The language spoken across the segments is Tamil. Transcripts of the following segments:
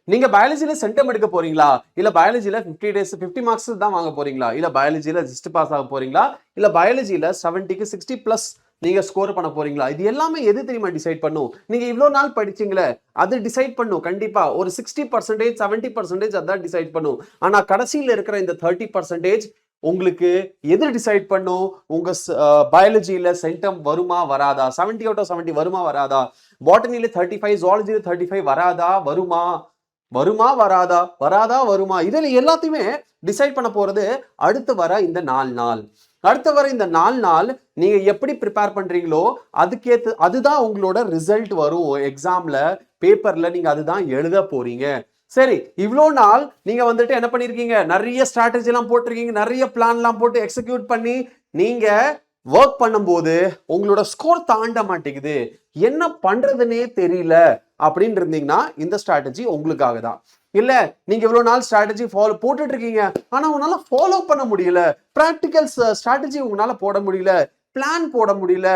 நீங்க பயாலஜில சென்டம் எடுக்க போறீங்களா, இல்ல பயாலஜில 50 டேஸ் 50 மார்க்ஸ் தான் வாங்க போறீங்களா, இல்ல பயாலஜில ஜஸ்ட் பாஸ் ஆக போறீங்களா, இல்ல பயாலஜில 70க்கு 60 பிளஸ் நீங்க ஸ்கோர் பண்ண போறீங்களா, இது எல்லாமே எது தெரியுமா டிசைட் பண்ணும்? நீங்க இவ்வளவு நாள் படிச்சீங்களே அது டிசைட் பண்ணும். கண்டிப்பா ஒரு 60% 70% அதான் டிசைட் பண்ணும். ஆனா கடைசியில இருக்கிற இந்த 30% உங்களுக்கு எது டிசைட் பண்ணும்? உங்க பயாலஜில சென்டம் வருமா வராதா, 70 out of 70 வருமா வராதா, பாட்டனில 35, ஜுவாலஜில 35 வராதா வருமா, வருமா வராதா, வராதா வருமா, இதுல எல்லாத்தையுமே டிசைட் பண்ண போறது அடுத்து வர இந்த 4 நாள். அடுத்து வர இந்த 4 நாள் நீங்க எப்படி ப்ரிப்பேர் பண்றீங்களோ அதுதான் உங்களோட ரிசல்ட் வரும். எக்ஸாம்ல பேப்பர்ல நீங்க அதுதான் எழுத போறீங்க. சரி, இவ்வளோ நாள் நீங்க வந்துட்டு என்ன பண்ணிருக்கீங்க, நிறைய ஸ்ட்ராட்டஜி எல்லாம் போட்டிருக்கீங்க, நிறைய பிளான் எல்லாம் போட்டு எக்ஸிக்யூட் பண்ணி நீங்க ஒர்க் பண்ணும்போது உங்களோட ஸ்கோர் தாண்ட மாட்டேங்குது, என்ன பண்றதுன்னே தெரியல அப்படின்னு இருந்தீங்கன்னா இந்த ஸ்ட்ராட்டஜி உங்களுக்காக தான். இல்ல நீங்க இவ்வளவு நாள் ஸ்ட்ராட்டஜி ஃபாலோ போட்டுட்டு இருக்கீங்க, ஆனா உங்களால ஃபாலோ பண்ண முடியல, பிராக்டிக்கல் ஸ்ட்ராட்டஜி உங்களால போட முடியல, பிளான் போட முடியல,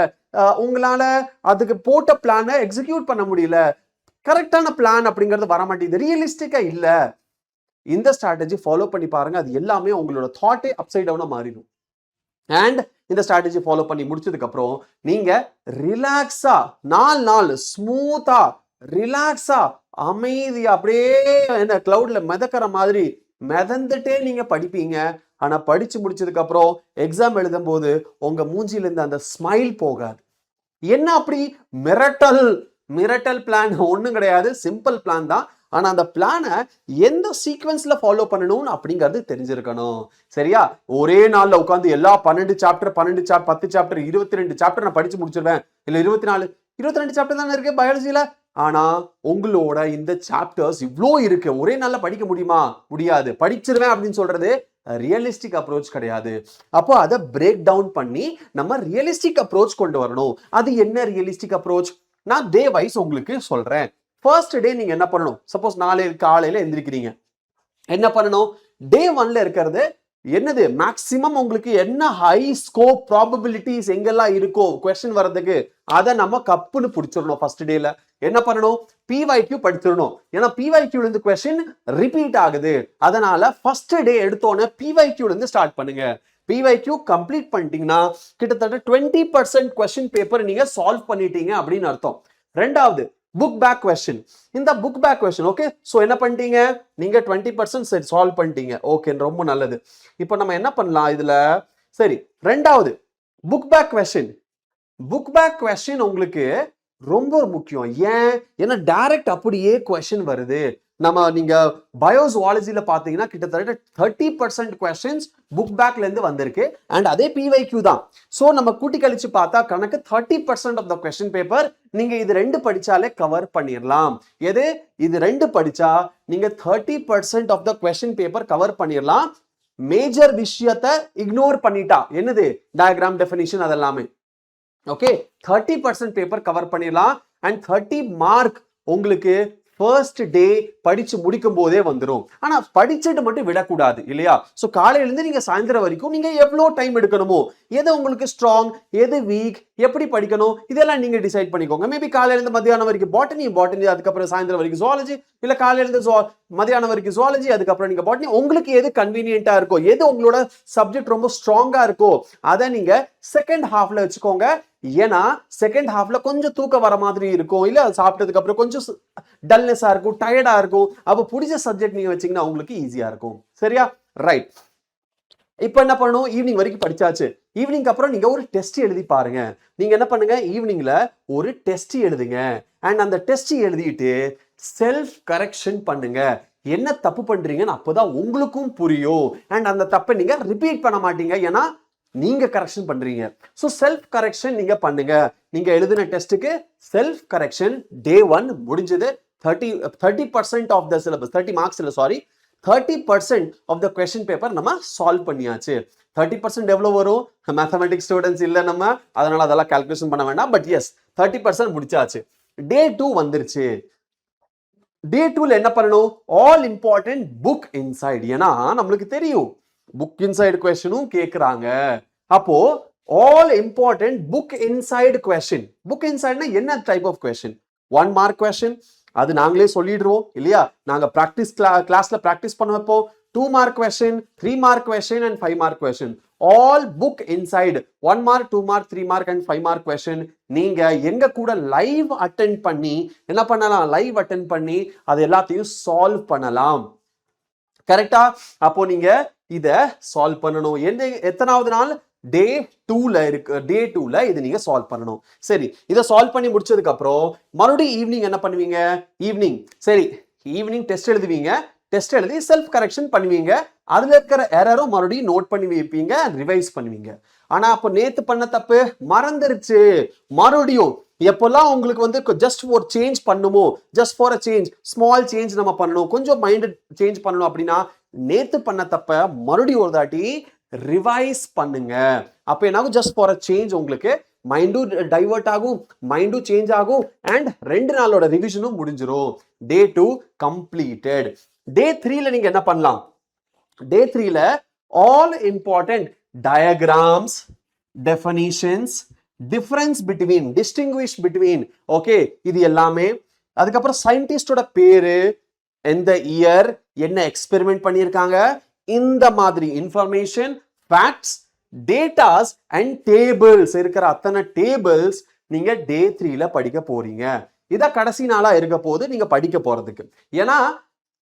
உங்களால அதுக்கு போட்ட பிளானை எக்ஸிக்யூட் பண்ண முடியல, கரெக்டான பிளான் அப்படிங்கிறது வர மாட்டேங்குது, ரியலிஸ்டிக்கா இல்ல, இந்த ஸ்ட்ராட்டஜி ஃபாலோ பண்ணி பாருங்க. அது எல்லாமே உங்களோட தாட்டே அப்சைட் டவுனா மாறிடும். அண்ட் இந்த ஸ்ட்ராட்டஜி ஃபாலோ பண்ணி முடிச்சதுக்கு அப்புறம் நீங்க ரிலாக்ஸா 4 நாள் ஸ்மூத்தா ரிலாக்ஸா அமைதியா அப்படியே என்ன கிளவுட்ல மிதக்கிற மாதிரி மிதந்துட்டே நீங்க படிப்பீங்க. ஆனா படிச்சு முடிச்சதுக்கு அப்புறம் எக்ஸாம் எழுதும் போது உங்க மூஞ்சில இருந்து அந்த ஸ்மைல் போகாது. என்ன அப்படி மிரட்டல் மிரட்டல் பிளான் ஒன்றும் கிடையாது, சிம்பிள் பிளான் தான். ஆனா அந்த பிளானை எந்த சீக்வன்ஸ்ல ஃபாலோ பண்ணணும் அப்படிங்கிறது தெரிஞ்சிருக்கணும். சரியா? ஒரே நாள்ல உட்காந்து எல்லா 12 சாப்டர் 10 சாப்டர் 22 சாப்டர் நான் படிச்சு முடிச்சிருவேன், இல்ல 24 22 சாப்டர் தானே இருக்கு பயாலஜில, ஆனா உங்களோட இந்த சாப்டர்ஸ் இவ்வளோ இருக்கு, ஒரே நாள்ல படிக்க முடியுமா? முடியாது. படிச்சிருவேன் அப்படின்னு சொல்றது ரியலிஸ்டிக் அப்ரோச் கிடையாது. அப்போ அதை பிரேக் டவுன் பண்ணி நம்ம ரியலிஸ்டிக் அப்ரோச் கொண்டு வரணும். அது என்ன ரியலிஸ்டிக் அப்ரோச்? நான் டே வைஸ் உங்களுக்கு சொல்றேன். ஃபர்ஸ்ட் டே நீங்க என்ன பண்ணணும்? சப்போஸ் நாளை காலையில எந்திரிக்கிறீங்க, என்ன பண்ணணும்? டே 1ல இருக்கிறது என்னது மேக்ஸிமம் உங்களுக்கு என்ன ஹை ஸ்கோப் ப்ராபபிலிட்டிஸ் எங்கெல்லாம் இருக்கோ क्वेश्चन வரதுக்கு அதை நம்ம கப்புன்னு பிடிச்சிடணும். ஃபர்ஸ்ட் டேல என்ன பண்ணணும்? பிவைக்யூ படிச்சிடணும். ஏன்னா பிவைக்யூல இருந்து क्वेश्चन ரிப்பீட் ஆகுது, அதனால ஃபர்ஸ்ட் டே எடுத்தோன்னே பிவைக்யூல இருந்து ஸ்டார்ட் பண்ணுங்க. பிவைக்யூ கம்ப்ளீட் பண்ணிட்டீங்கன்னா கிட்டத்தட்ட 20% क्वेश्चन பேப்பர் நீங்க சால்வ் பண்ணிட்டீங்க அப்படின்னு அர்த்தம். ரெண்டாவது புக் பேக் கொஸ்டின். இந்த book back question okay, so என்ன பண்ணிட்டீங்க நீங்க 20% சால்வ் பண்ணிட்டீங்க. ஓகே, ரொம்ப நல்லது. இப்போ நம்ம என்ன பண்ணலாம் இதுல? சரி, ரெண்டாவது book back question. Book back question உங்களுக்கு ரொம்ப முக்கியம். ஏன்? ஏன்னா டைரக்ட் அப்படியே கொஸ்டின் வருது. நீங்க பயோசுவாலஜில பாத்தீங்கன்னா கிட்டத்தட்ட 30% கொஸ்டின்ஸ் புக் பேக்ல இருந்து வந்திருக்கு. அண்ட் அதே பிவைக்யூ தான். சோ நம்ம கூட்டி கழிச்சு பார்த்தா கணக்கு 30% ஆஃப் த கொஸ்டின் பேப்பர் நீங்க இது ரெண்டு படிச்சாலே கவர் பண்ணிடலாம். எது? இது ரெண்டு படிச்சா நீங்க 30% of the question paper cover பண்ணிடலாம். மேஜர் விஷயத்தை இக்னோர் பண்ணிட்டா, என்னது டயக்ராம் டெஃபினிஷன் அதெல்லாமே ஓகே, 30% பேப்பர் கவர் பண்ணிடலாம். அண்ட் 30 மார்க் உங்களுக்கு ஃபர்ஸ்ட் டே படிச்சு முடிக்கும் போதே வந்துடும். ஆனா படிச்சுட்டு மட்டும் விடக்கூடாது இல்லையா? ஸோ காலையில இருந்து நீங்க சாயந்தரம் வரைக்கும் நீங்க எவ்வளோ டைம் எடுக்கணுமோ, எது உங்களுக்கு ஸ்ட்ராங் எது வீக், எப்படி படிக்கணும் இதெல்லாம் நீங்க டிசைட் பண்ணிக்கோங்க. மேபி காலையில இருந்து மத்தியானம் வரைக்கும் பாட்டனி, அதுக்கப்புறம் சாயந்தரம் வரைக்கும் ஜுவாலஜி, இல்ல காலையில இருந்து மத்தியானம் வரைக்கும் ஜுவாலஜி, அதுக்கப்புறம் நீங்க பாட்டனி. உங்களுக்கு எது கன்வீனியன்ட்டா இருக்கோ, எது உங்களோட சப்ஜெக்ட் ரொம்ப ஸ்ட்ராங்கா இருக்கோ அதை நீங்க செகண்ட் ஹாஃப்ல வச்சுக்கோங்க. ஏன்னா செகண்ட் ஹாஃப்ல கொஞ்சம் தூக்கம் வர மாதிரி இருக்கும், இல்ல சாப்பிட்டதுக்கு அப்புறம் கொஞ்சம் டல்னஸா இருக்கும், டயர்டா இருக்கும். அப்ப பிடிச்ச சப்ஜெக்ட் நீங்க வச்சீங்கன்னா உங்களுக்கு ஈஸியா இருக்கும். சரியா? ரைட். இப்போ என்ன பண்ணணும்? ஈவினிங் வரைக்கும் படிச்சாச்சு. ஈவினிங் அப்புறம் நீங்க ஒரு டெஸ்ட் எழுதி பாருங்க. நீங்க என்ன பண்ணுங்க? ஈவினிங்ல ஒரு டெஸ்ட் எழுதுங்க. அண்ட் அந்த டெஸ்ட் எழுதிட்டு செல்ஃப் கரெக்ஷன் பண்ணுங்க. என்ன தப்பு பண்றீங்கன்னு அப்பதான் உங்களுக்கும் புரியும். அண்ட் அந்த தப்பை நீங்க ரிப்பீட் பண்ண மாட்டீங்க, ஏன்னா நீங்க கரெக்ஷன் பண்றீங்க. ஸோ செல்ஃப் கரெக்ஷன் நீங்க பண்ணுங்க. நீங்க எழுதின டெஸ்ட்டுக்கு செல்ஃப் கரெக்ஷன் டே 1 முடிஞ்சது. 30% ஆஃப் த சிலபஸ், 30 மார்க்ஸ் இல்ல sorry, 30% of the question paper நம்ம சால்வ் பண்ணியாச்சு. 30% எவ்வளவு வரும்? மேத்தமெட்டிக்ஸ் ஸ்டூடெண்ட்ஸ் இல்ல நம்ம, அதனால அதெல்லாம் கால்குலேஷன் பண்ண வேண்டாம். பட் எஸ் 30% முடிச்சாச்சு. டே 2 வந்துருச்சு. டே 2ல என்ன பண்ணணும்? All important book inside. ஏன்னா நம்மளுக்கு தெரியும் புக் இன்சைடு கொஸ்டினும் கேட்குறாங்க. அப்போ all important book inside question. Book இன்சைட்னா என்ன type of question? 1 mark question, அது நாங்களே சொல்லிடுறோம் இல்லையா? நாங்க பிராக்டிஸ் கிளாஸ்ல பிராக்டிஸ் பண்ண வைப்போம். 2 mark question, 3 mark question and 5 mark question. All book inside 1 mark, 2 mark, 3 mark and 5 mark question. நீங்க எங்க கூட லைவ் அட்டெண்ட் பண்ணி என்ன பண்ணலாம்? லைவ் அட்டெண்ட் பண்ணி அது எல்லாத்தையும் சால்வ் பண்ணலாம். கரெக்டா? அப்போ நீங்க இத சால்வ் பண்ணணும். எத்தனாவது நாள்? டே 2ல இருக்கு. டே 2ல இது நீங்க சால்வ் பண்ணணும். சரி, இத சால்வ் பண்ணி முடிச்சதுக்கு அப்புறம் மறுபடியும் ஈவினிங் என்ன பண்ணுவீங்க? ஈவினிங் சரி, ஈவினிங் டெஸ்ட் எழுதுவீங்க. டெஸ்ட் எழுதி செல்ஃப் கரெக்ஷன் பண்ணுவீங்க. அதுல இருக்கிற எரரும் மறுபடியும் நோட் பண்ணி வைப்பீங்க, ரிவைஸ் பண்ணுவீங்க. ஆனா அப்போ நேத்து பண்ண தப்பு மறந்துருச்சு. மறுபடியும் எப்பெல்லாம் உங்களுக்கு வந்து ஜஸ்ட் ஒரு சேஞ்ச் பண்ணுமோ, just for a change, small change நம்ம பண்ணணும், கொஞ்சம் மைண்ட் சேஞ்ச் பண்ணணும் அப்படின்னா நேத்து பண்ண தப்ப மறுபடியும் ஒரு தாட்டி ரிவைஸ் பண்ணுங்க. அப்ப என்னாகும்? ஜஸ்ட் ஃபார் அ சேஞ்ச் உங்களுக்கு மைண்டும் டைவர்ட் ஆகும், மைண்டும் சேஞ்ச் ஆகும் அண்ட் 2 நாளோட ரிவிஷனும் முடிஞ்சிரும். டே 2 கம்ப்ளீட்டட். டே 3ல நீங்க என்ன பண்ணலாம்? டே 3ல all important diagrams, definitions, difference between, distinguish between, okay, இது எல்லாமே. அதுக்கப்புறம் சயின்டிஸ்டோட பேரு, எந்த இயர், என்ன எக்ஸ்பெரிமெண்ட் பண்ணியிருக்காங்க, இந்த மாதிரி information, facts, datas and tables இருக்கிற அத்தனை டேபிள்ஸ் நீங்க டே 3ல படிக்க போறீங்க. இத கடைசி நாளா இருக்க போது நீங்க படிக்க போறதுக்கு. ஏன்னா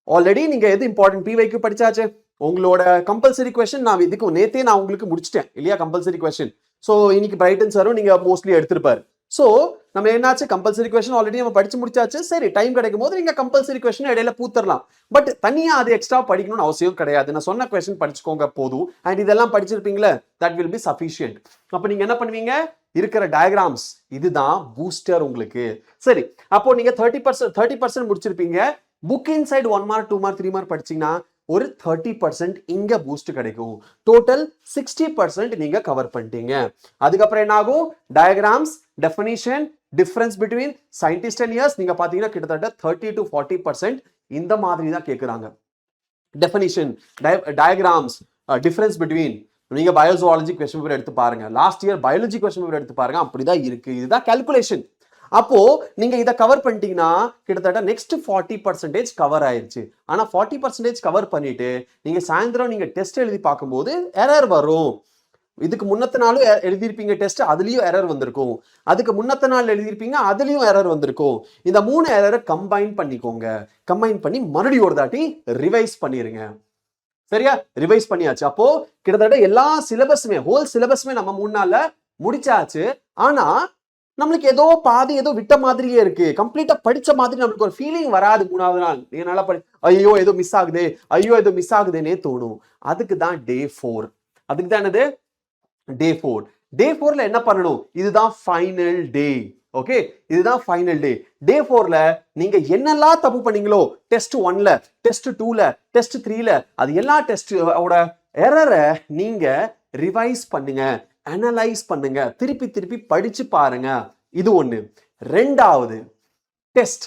ஆல்ரெடி நீங்க எது இம்பார்ட்டன்ட் பிவைக்கு படிச்சாச்சு. உங்களோட கம்பல்சரி கொஸ்டின் நான் இதுக்கு நேத்தே நான் உங்களுக்கு முடிச்சிட்டேன் இல்லையா? Compulsory question. ஸோ இன்னைக்கு பிரைட்டன் சாரும் நீங்க மோஸ்ட்லி எடுத்திருப்பாரு. ஸோ நம்ம என்னாச்சு? கம்பல்சரி கொஸ்டின் ஆல்ரெடி நம்ம படிச்சு முடிச்சாச்சு. சரி, டைம் கிடைக்கும் போது நீங்க கம்பல்சரி கொஸ்டின் இடையில பூத்தரலாம். பட் தனியா அது எக்ஸ்ட்ரா படிக்கணும்னு அவசியம் கிடையாது. நான் சொன்ன கொஸ்டின் படிச்சுக்கோங்க போதும். அண்ட் இதெல்லாம் படிச்சிருப்பீங்களா? That will be sufficient. அப்ப நீங்க என்ன பண்ணுவீங்க? இருக்கிற டயக்ராம்ஸ் இதுதான் பூஸ்டர் உங்களுக்கு. சரி, அப்போ நீங்க 30% முடிச்சிருப்பீங்க. Book inside 1 mark 2 mark 3 mark படிச்சீங்கன்னா ஒரு 30% இங்க பூஸ்ட் கிடைக்கும். டோட்டல் 60% நீங்க கவர் பண்ணிட்டீங்க. அதுக்கப்புறம் என்ன ஆகும்? Diagrams, definition, difference between scientist and years நீங்க பாத்தீங்கன்னா கிட்டத்தட்ட 30 to 40% இந்த மாதிரி தான் கேட்குறாங்க. டெஃபினிஷன், டயக்ராம்ஸ், டிஃபரன்ஸ் பிட்வீன் நீங்க பயோசுவாலஜி கொஸ்டின் பேப்பர் எடுத்து பாருங்க. Last year biology question paper எடுத்து பாருங்க. அப்படிதான் இருக்கு. இதுதான் கால்குலேஷன். அப்போ நீங்க இதை கவர் பண்ணிட்டீங்கன்னா கிட்டத்தட்ட நெக்ஸ்ட் 40% கவர் ஆயிருச்சு. ஆனா 40% கவர் பண்ணிட்டு நீங்க சாயந்தரம் நீங்க டெஸ்ட் எழுதி பார்க்கும்போது எரர் வரும். இதுக்கு முன்னத்த நாளும் எழுதியிருப்பீங்க டெஸ்ட், அதுலயும் எரர் வந்திருக்கும். அதுக்கு முன்னத்த நாள் எழுதியிருப்பீங்க, அதுலயும் எரர் வந்திருக்கும். இந்த 3 எரரை கம்பைன் பண்ணிக்கோங்க. கம்பைன் பண்ணி மறுபடியும் ஒரு தாட்டி ரிவைஸ் பண்ணிருங்க. சரியா? ரிவைஸ் பண்ணியாச்சு. அப்போ கிட்டத்தட்ட எல்லா சிலபஸுமே, ஹோல் சிலபஸுமே நம்ம 3 நாள்ல முடிச்சாச்சு. ஆனா நம்மளுக்கு ஏதோ பாதி ஏதோ விட்ட மாதிரியே இருக்கு. கம்ப்ளீட்டா படிச்ச மாதிரி நம்மளுக்கு ஒரு ஃபீலிங் வராது. 3வது நாள் நீங்க நல்லா ஐயோ ஏதோ மிஸ் ஆகுது, ஐயோ ஏதோ மிஸ் ஆகுதுன்னே தோணும். அதுக்கு தான் டே 4. அதுக்கு தான் என்னது? டே 4. டே 4ல என்ன பண்ணணும்? இதுதான் ஃபைனல் டே. ஓகே, இதுதான் ஃபைனல் டே. டே 4ல நீங்க என்னெல்லாம் தப்பு பண்ணீங்களோ, டெஸ்ட் 1ல, டெஸ்ட் 2ல, டெஸ்ட் 3ல, அது எல்லா டெஸ்டோட எரரை நீங்க ரிவைஸ் பண்ணுங்க, அனலைஸ் பண்ணுங்க, திருப்பி திருப்பி படிச்சு பாருங்க. இது ஒண்ணு. 2வது டெஸ்ட்.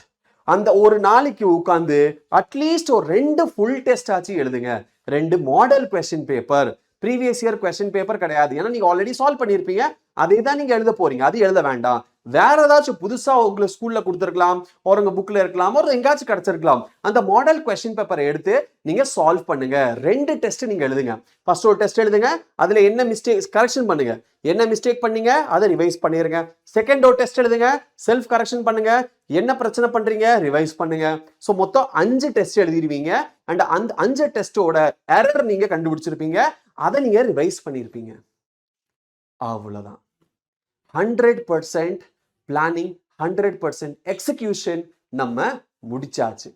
அந்த ஒரு நாளைக்கு உட்கார்ந்து அட்லீஸ்ட் ஒரு 2 ஃபுல் டெஸ்ட் ஆச்சு எழுதுங்க. 2 model question paper, previous year question paper கிடையாது. ஏன்னா நீங்க ஆல்ரெடி சால்வ் பண்ணிருப்பீங்க. அதே தான் நீங்க எழுத போறீங்க. அது எழுத வேண்டாம். வேற ஏதாச்சும் புதுசா உங்களுக்கு ஸ்கூல்ல கொடுத்துருக்கலாம், உங்க புக்ல இருக்கலாம், ஒரு எங்காச்சும் கிடைச்சிருக்கலாம். அந்த மாடல் கொஸ்டின் பேப்பரை எடுத்து நீங்க சால்வ் பண்ணுங்க. 2 டெஸ்ட் நீங்க எழுதுங்க. ஃபர்ஸ்ட் ஒரு டெஸ்ட் எழுதுங்க. அதுல என்ன மிஸ்டேக் கரெக்ஷன் பண்ணுங்க. என்ன மிஸ்டேக் பண்ணீங்க அதை ரிவைஸ் பண்ணிருங்க. செகண்ட் ஒரு டெஸ்ட் எழுதுங்க, செல்ஃப் கரெக்ஷன் பண்ணுங்க. என்ன பிரச்சனை பண்றீங்க ரிவைஸ் பண்ணுங்க. ஸோ மொத்தம் 5 டெஸ்ட் எழுதிருவீங்க. அண்ட் அந்த 5 டெஸ்டோட எரர் நீங்க கண்டுபிடிச்சிருப்பீங்க. அதை நீங்க ரிவைஸ் பண்ணிருப்பீங்க. அவ்வளவுதான். 100% பிளானிங், 100% எக்ஸிகியூஷன் நம்ம முடிச்சாச்சு.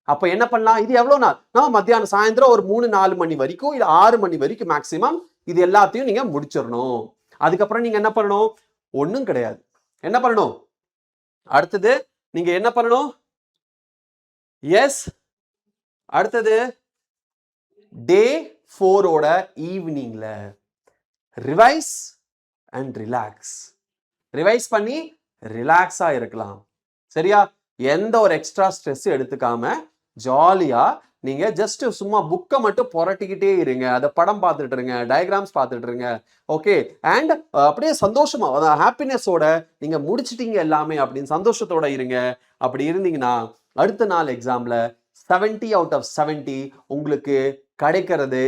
அப்ப என்ன பண்ணலாம்? இது எவ்வளவு நாள்? நம்ம மத்தியானம் சாயந்தரம் ஒரு 3-4 மணி வரைக்கும், இல்ல 6 மணி வரைக்கும் மேக்சிமம் இது எல்லாத்தையும் நீங்க முடிச்சிடணும். அதுக்கப்புறம் நீங்க என்ன பண்ணணும்? ஒண்ணும் கிடையாது. என்ன பண்ணணும்? அடுத்தது நீங்க என்ன பண்ணணும்? எஸ், அடுத்தது டே 4ஓட ஈவினிங்ல ரிவைஸ் அண்ட் ரிலாக்ஸ். ரிவைஸ் பண்ணி ரிலாக்ஸா இருக்கலாம். சரியா? எந்த ஒரு எக்ஸ்ட்ரா ஸ்ட்ரெஸ் எடுத்துக்காம ஜாலியா நீங்க ஜஸ்ட் சும்மா புக்கை மட்டும் புரட்டிக்கிட்டே இருங்க, அதை படம் பார்த்துட்டு இருங்க, டயக்ராம்ஸ் பார்த்துட்டு இருங்க. ஓகே, அண்ட் அப்படியே சந்தோஷமா ஹாப்பினஸோட நீங்க முடிச்சிட்டீங்க எல்லாமே அப்படின்னு சந்தோஷத்தோட இருங்க. அப்படி இருந்தீங்கன்னா அடுத்த நாள் எக்ஸாம்ல 70 out of 70 உங்களுக்கு கிடைக்கிறது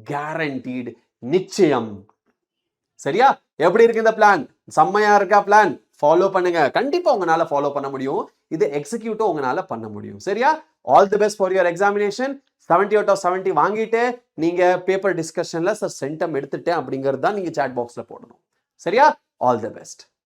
கேரண்டீடு, நிச்சயம். சரியா? எப்படி இருக்கு இந்த பிளான்? செம்மையா இருக்கா பிளான்? ஃபாலோ பண்ணுங்க, கண்டிப்பா உங்களால ஃபாலோ பண்ண முடியும். இது எக்ஸிக்யூட்டும் உங்களால பண்ண முடியும். சரியா? All the best for your examination. 70 out of 70 வாங்கிட்டு நீங்க பேப்பர் டிஸ்கஷன்ல சார் சென்டம் எடுத்துட்டேன் அப்படிங்கிறது தான் நீங்க சாட் பாக்ஸ்ல போடணும். சரியா? All the best.